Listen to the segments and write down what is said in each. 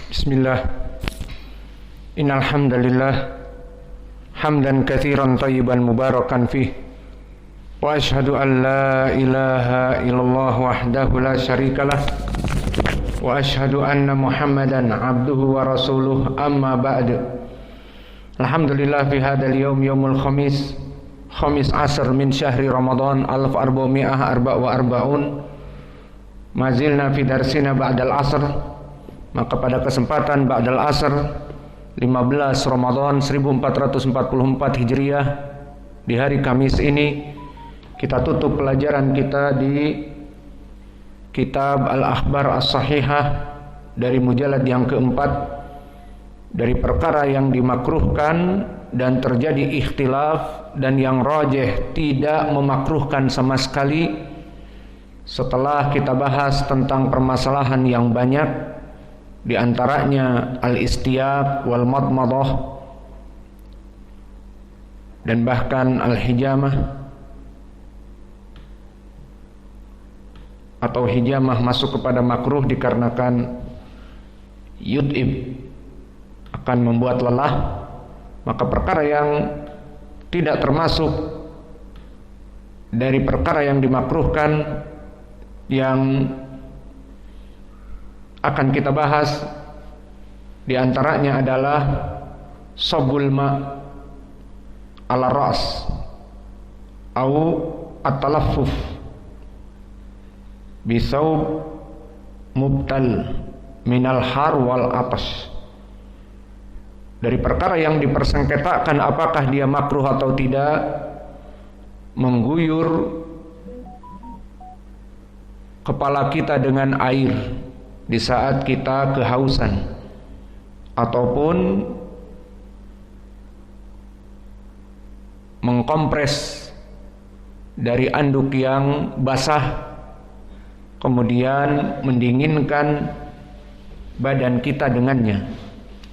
Bismillah. Innal hamdalillah hamdan katsiran thayyiban mubarakan fih. Wa asyhadu an la ilaha illallah wahdahu la syarikalah. Wa asyhadu anna Muhammadan abduhu wa rasuluh, amma ba'd. Alhamdulillah fi hadzal yaum yaumul khamis asr min syahri Ramadan 1444. Mazilna fi darsina ba'dal asr. Maka pada kesempatan ba'dal asr 15 Ramadan 1444 Hijriah, di hari Kamis ini kita tutup pelajaran kita di kitab Al-Akhbar As-Sahihah dari mujallad yang keempat, dari perkara yang dimakruhkan dan terjadi ikhtilaf dan yang rajih tidak memakruhkan sama sekali. Setelah kita bahas tentang permasalahan yang banyak, di antaranya al-istiyaq wal madmadah dan bahkan al-hijamah atau hijamah masuk kepada makruh dikarenakan yud'ib, akan membuat lelah. Maka perkara yang tidak termasuk dari perkara yang dimakruhkan yang akan kita bahas di antaranya adalah sabul ma ala ras au at-talaffuf bisaub mubtal minal har wal atas. Dari perkara yang dipersengketakan apakah dia makruh atau tidak, mengguyur kepala kita dengan air di saat kita kehausan, ataupun mengkompres dari anduk yang basah kemudian mendinginkan badan kita dengannya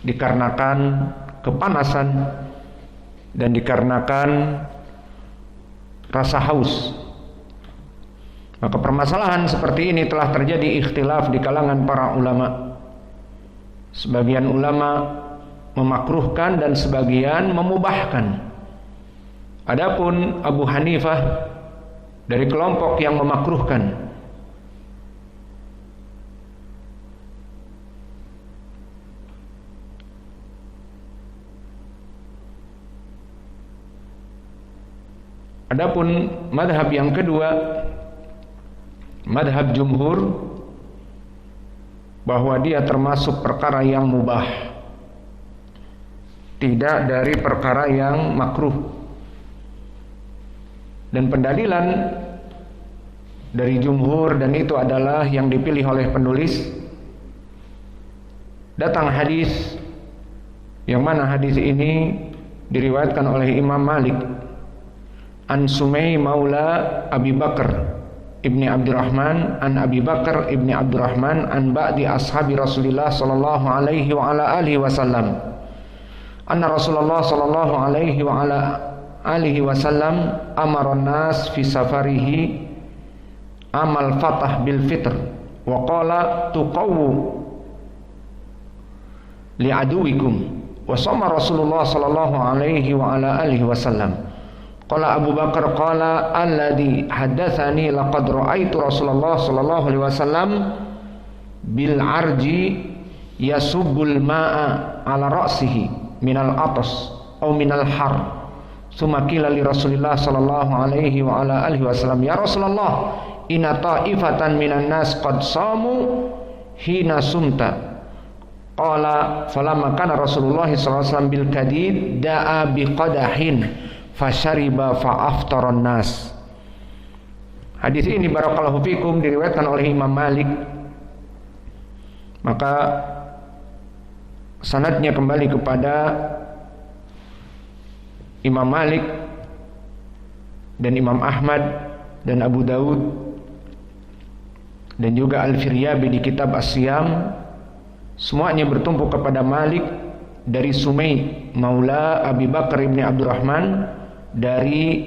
dikarenakan kepanasan dan dikarenakan rasa haus. Maka permasalahan seperti ini telah terjadi ikhtilaf di kalangan para ulama. Sebagian ulama memakruhkan dan sebagian memubahkan. Adapun Abu Hanifah dari kelompok yang memakruhkan. Adapun madhab yang kedua, madhab jumhur, bahwa dia termasuk perkara yang mubah, tidak dari perkara yang makruh. Dan pendalilan dari jumhur, dan itu adalah yang dipilih oleh penulis, datang hadis yang mana hadis ini diriwayatkan oleh Imam Malik an Sumay maula Abi Bakar Ibni Abdurrahman an Abi Bakar Ibni Abdurrahman an ba'di ashabi Rasulillah sallallahu alaihi wa ala alihi wasallam anna Rasulullah sallallahu alaihi wa ala alihi wasallam amara an-nas fi safarihi amal fatah bil fitr wa qala tuqawwu li aduwikum wa sama Rasulullah sallallahu alaihi wa ala alihi wasallam. Qala Abu Bakar qala alladhi haddatsani laqad ra'aitu Rasulullah sallallahu alaihi wasallam bil arji yasubbul ma'a ala ra'sihi minal atas aw minal har. Tsumma qila li Rasulillah sallallahu alaihi wa ala alihi wasallam, ya Rasulullah, inna ta'ifatan minan nas qad samu hina sumta. Qala falamma kana Rasulullah sallallahu alaihi wasallam bil kadid da'a biqadahin fasyariba fa'aftaran nas. Hadis ini barakallahu fikum diriwayatkan oleh Imam Malik. Maka sanadnya kembali kepada Imam Malik dan Imam Ahmad dan Abu Daud dan juga Al-Firyabi di kitab As-Siyam. Semuanya bertumpu kepada Malik dari Sumay maula Abi Bakar Ibni Abdurrahman dari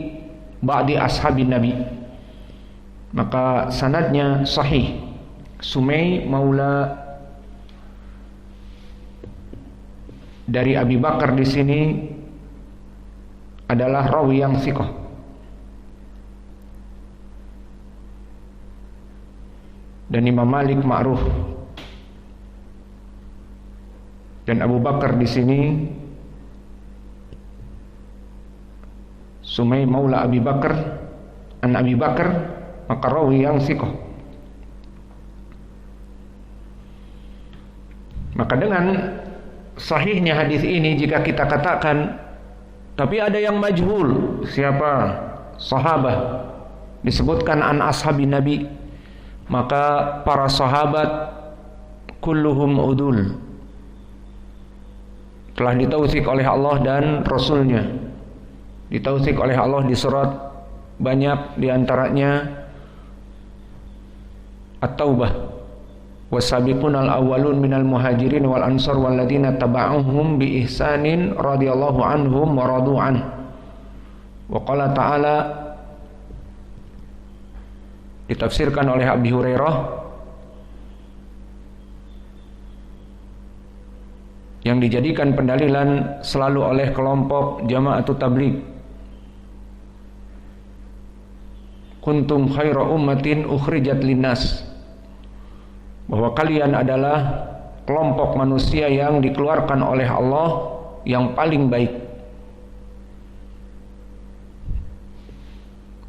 ba'di ashabin Nabi. Maka sanadnya sahih. Sumay maula dari Abi Bakar di sini adalah rawi yang thiqah. Dan Imam Malik ma'ruf. Dan Abu Bakar di sini Sumay maula Abi Bakar an Abi Bakar, maka rawi yang thiqah. Maka dengan sahihnya hadis ini, jika kita katakan tapi ada yang majhul, siapa? Sahabat. Disebutkan an ashabi Nabi, maka para sahabat kulluhum udul, telah ditautsik oleh Allah dan Rasulnya. Ditautsik oleh Allah di surat banyak, diantaranya At-Taubah, wasabiqunal awwalun minal muhajirin wal ansar walladzina taba'uhum bi ihsanin radhiyallahu anhum wa radu an. Wa qala ta'ala, ditafsirkan oleh Abi Hurairah, yang dijadikan pendalilan selalu oleh kelompok Jama'atut Tabligh. Kuntum khaira ummatin ukhrijat linnas, bahwa kalian adalah kelompok manusia yang dikeluarkan oleh Allah yang paling baik.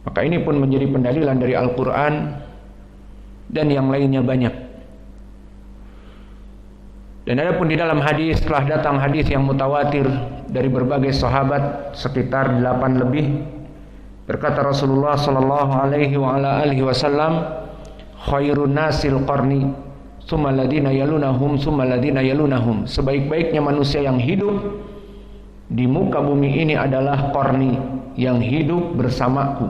Maka ini pun menjadi pendalilan dari Al-Quran dan yang lainnya banyak. Dan adapun di dalam hadis, telah datang hadis yang mutawatir dari berbagai sahabat, sekitar 8 lebih. Berkata Rasulullah sallallahu alaihi wa ala alihi wasallam, khairun nasil qarni, tsumma alladziina yalunahum, tsumma alladziina yalunahum. Sebaik-baiknya manusia yang hidup di muka bumi ini adalah qarni, yang hidup bersamaku.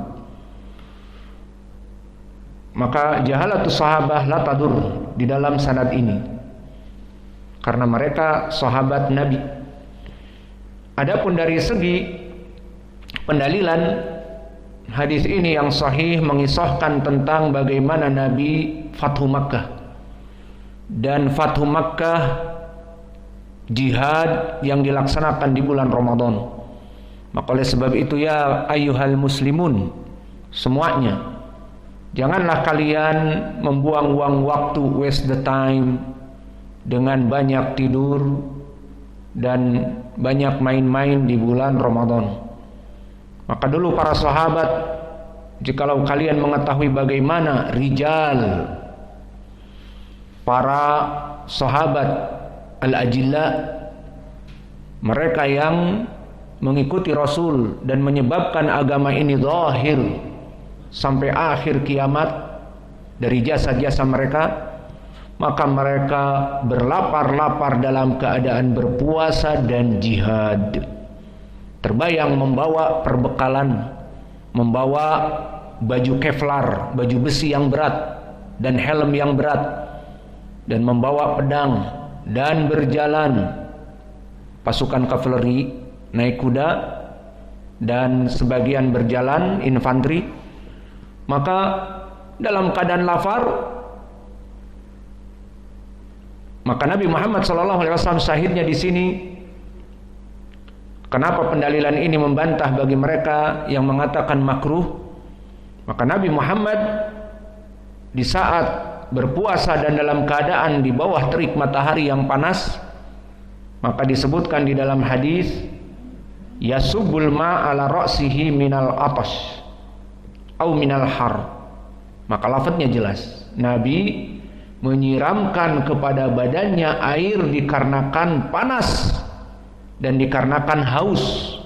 Maka jahalatus sahabah la tadur di dalam sanad ini, karena mereka sahabat Nabi. Adapun dari segi pendalilan, hadis ini yang sahih mengisahkan tentang bagaimana Nabi Fathu Makkah. Dan Fathu Makkah jihad yang dilaksanakan di bulan Ramadan. Maka oleh sebab itu, ya ayyuhal muslimun, semuanya, janganlah kalian membuang-buang waktu, waste the time, dengan banyak tidur dan banyak main-main di bulan Ramadan. Maka dulu para sahabat, jikalau kalian mengetahui bagaimana rijal, para sahabat al-ajilla, mereka yang mengikuti Rasul dan menyebabkan agama ini zahir sampai akhir kiamat dari jasa-jasa mereka, maka mereka berlapar-lapar dalam keadaan berpuasa dan jihad. Terbayang membawa perbekalan, membawa baju kevlar, baju besi yang berat, dan helm yang berat, dan membawa pedang, dan berjalan pasukan kavaleri naik kuda, dan sebagian berjalan infanteri. Maka dalam keadaan lapar, maka Nabi Muhammad SAW syahidnya di sini. Kenapa pendalilan ini membantah bagi mereka yang mengatakan makruh? Maka Nabi Muhammad di saat berpuasa dan dalam keadaan di bawah terik matahari yang panas, maka disebutkan di dalam hadis, yasubul ma ala ra'sihi minal atas au minal har. Maka lafadznya jelas, Nabi menyiramkan kepada badannya air dikarenakan panas dan dikarenakan haus.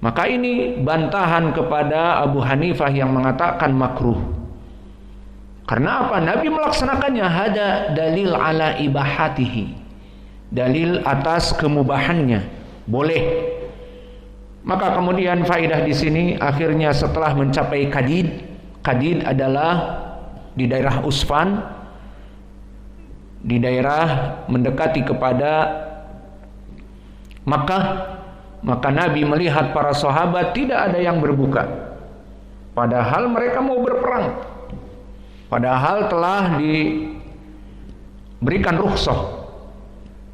Maka ini bantahan kepada Abu Hanifah yang mengatakan makruh. Karena apa? Nabi melaksanakannya. Hada dalil ala ibahatihi, dalil atas kemubahannya, boleh. Maka kemudian faedah di sini, akhirnya setelah mencapai Qadid, Qadid adalah di daerah Usfan, di daerah mendekati kepada Makkah. Maka Nabi melihat para sahabat tidak ada yang berbuka, padahal mereka mau berperang, padahal telah diberikan rukhsah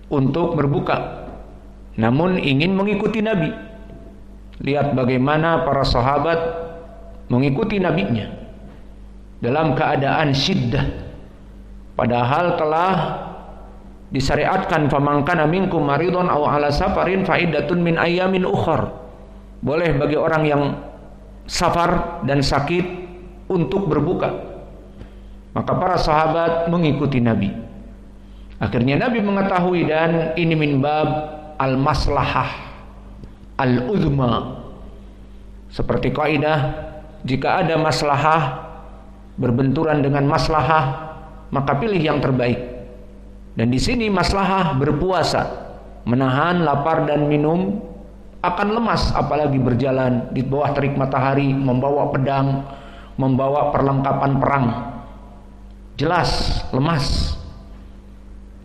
untuk berbuka. namun ingin mengikuti Nabi. Lihat bagaimana para sahabat mengikuti nabinya dalam keadaan syiddah, padahal telah disyariatkan faman kana minkum maridun aw ala safarin fa iddatun min ayyamin ukhar. Boleh bagi orang yang safar dan sakit untuk berbuka. Maka para sahabat mengikuti Nabi. Akhirnya Nabi mengetahui, dan ini min bab al-maslahah al-uzma. Seperti kaidah, jika ada maslahah berbenturan dengan maslahah, maka pilih yang terbaik. Dan di sini maslahah berpuasa, menahan lapar dan minum, akan lemas apalagi berjalan di bawah terik matahari, membawa pedang, membawa perlengkapan perang. Jelas lemas.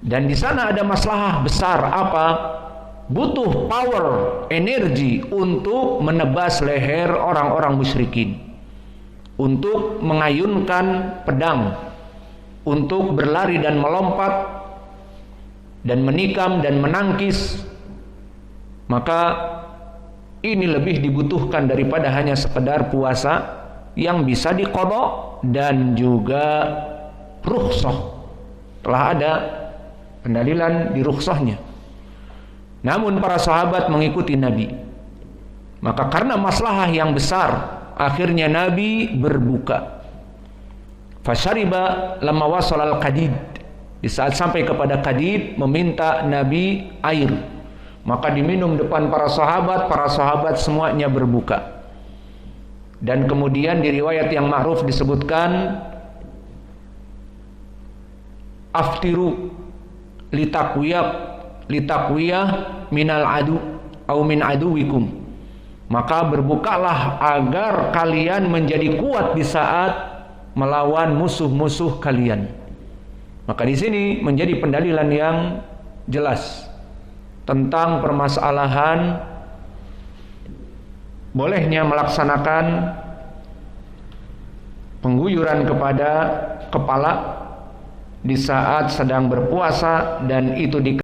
Dan di sana ada maslahah besar, apa? Butuh power, energi untuk menebas leher orang-orang musyrikin, untuk mengayunkan pedang, untuk berlari dan melompat dan menikam dan menangkis. Maka ini lebih dibutuhkan daripada hanya sekedar puasa yang bisa diqadha dan juga rukhsah. Telah ada pendalilan di rukhsahnya. Namun para sahabat mengikuti Nabi. Maka karena maslahah yang besar, akhirnya Nabi berbuka. Fasyariba lamma wasala al-qadid. Di saat sampai kepada Qadid, meminta Nabi air, maka diminum depan para sahabat semuanya berbuka. Dan kemudian di riwayat yang ma'ruf disebutkan aftiru litakwiyah minal adu au min aduwikum. Maka berbukalah agar kalian menjadi kuat di saat melawan musuh-musuh kalian. Maka di sini menjadi pendalilan yang jelas tentang permasalahan bolehnya melaksanakan pengguyuran kepada kepala di saat sedang berpuasa, dan itu